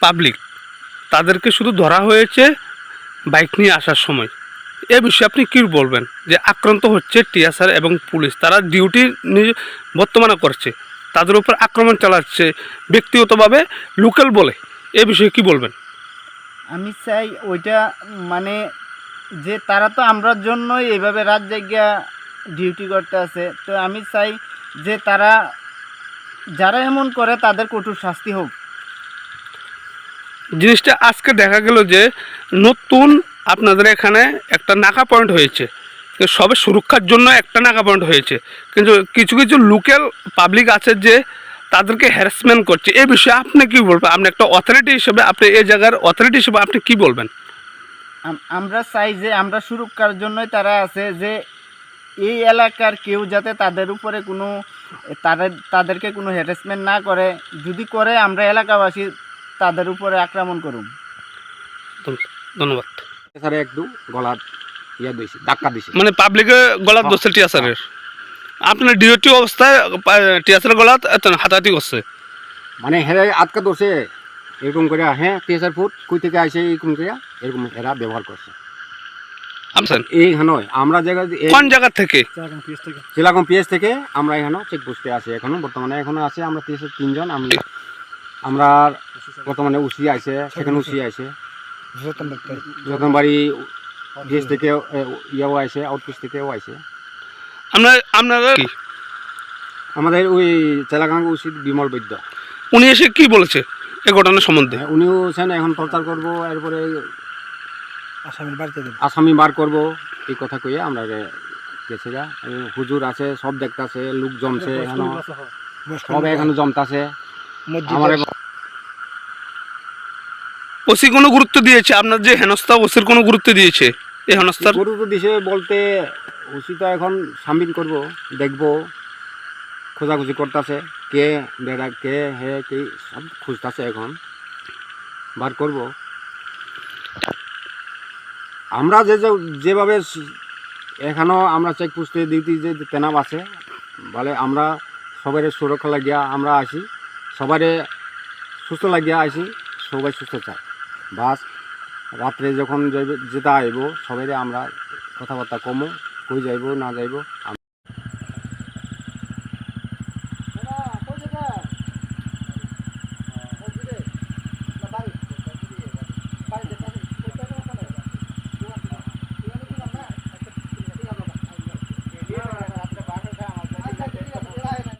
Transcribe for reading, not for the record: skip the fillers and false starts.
Public, তাদেরকে শুধু ধরা হয়েছে বাইক নিয়ে আসার সময়। এ বিষয়ে আপনি কী বলবেন যে আক্রান্ত হচ্ছে টিএসআর এবং পুলিশ, তারা ডিউটি বর্তমানে করছে, তাদের উপর আক্রমণ চালাচ্ছে ব্যক্তিগতভাবে লোকাল বলে, এ বিষয়ে কী বলবেন? আমি চাই ওইটা মানে যে তারা তো আমরার জন্যই এইভাবে রাত জায়গা ডিউটি করতে আছে, তো আমি চাই যে তারা যারা এমন করে তাদের কঠোর শাস্তি হোক। জিনিসটা আজকে দেখা গেল যে নতুন আপনাদের এখানে একটা নাকা পয়েন্ট হয়েছে, সবে সুরক্ষার জন্য একটা নাকা পয়েন্ট হয়েছে, কিন্তু কিছু কিছু লোকাল পাবলিক আছে যে তাদেরকে হ্যারাসমেন্ট করছে। এই বিষয়ে আপনি কী বলবেন? আপনি একটা অথরিটি হিসেবে, আপনি এই জায়গার অথরিটি হিসেবে আপনি কী বলবেন? আমরা চাই যে আমরা সুরক্ষার জন্যই তারা আছে, যে এই এলাকার কেউ যাতে তাদের উপরে কোনো তাদেরকে কোনো হ্যারাসমেন্ট না করে, যদি করে আমরা এলাকাবাসী তাদের উপরে আক্রমণ করুন। ধন্যবাদ। স্যার একটু গলা ইয়া দিয়েছে, ধাক্কা দিছে, মানে পাবলিকে গলাত ধরছে টিএসআরের, আপনার ডিউটি অবস্থায় টিএসআরের গলাত হাতাহাতি করছে, মানে হেরা আটকা ধরছে এরকম করে, হ্যাঁ টিএসআর ফুট কই থেকে আসে এরকম করে, এরকম এরা ব্যবহার করছে। এইখানে আমরা কোন জায়গা থেকে? চিলাগম পিএস থেকে আমরা এখানে চেকপোস্টে আছি এখনো, বর্তমানে এখনো আছে আমরা 3জন। আমরা বর্তমানে উসি আছে, সেখানে উসি আছে, যতনবাড়ি পিএস থেকে ইয়াও আছে, আউটপোস্ট থেকেও আছে। আপনারা আমাদের ওই চেলাগাং উসি বিমল বৈদ্য, উনি এসে কি বলেছে এই ঘটনার সম্বন্ধে? উনিও এখন প্রচার করবো, এরপরে আসামি বার করবো এই কথা কইয়া আমরা গেছে গা। হুজুর আছে, সব দেখতেছে, লোক জমছে এখানে, সব এখানে জমতাছে। আমার ওসি কোনো গুরুত্ব দিয়েছে আপনার যে হেনস্থা, ওসির কোনো গুরুত্ব দিয়েছে এই হেনস্থার? গুরুত্ব দিছে বলতে ওসি তো এখন সামিল করবো, দেখবো, খোঁজাখুঁজি করতেছে, কে বেড়া কে হে কে সব খুঁজতেছে, এখন বার করব। আমরা যেভাবে এখানেও আমরা চেকপোস্টে ডিউটি যে তেনাব আছে বলে, আমরা সবাই সুরক্ষা লাগিয়া আমরা আসি, সবাই সুস্থ লাগিয়া আসি, সবাই সুস্থ চাই। বাস রাত্রে যখন যেটা আইব সবাই আমরা কথাবার্তা কমো, কই যাইব না যাইব।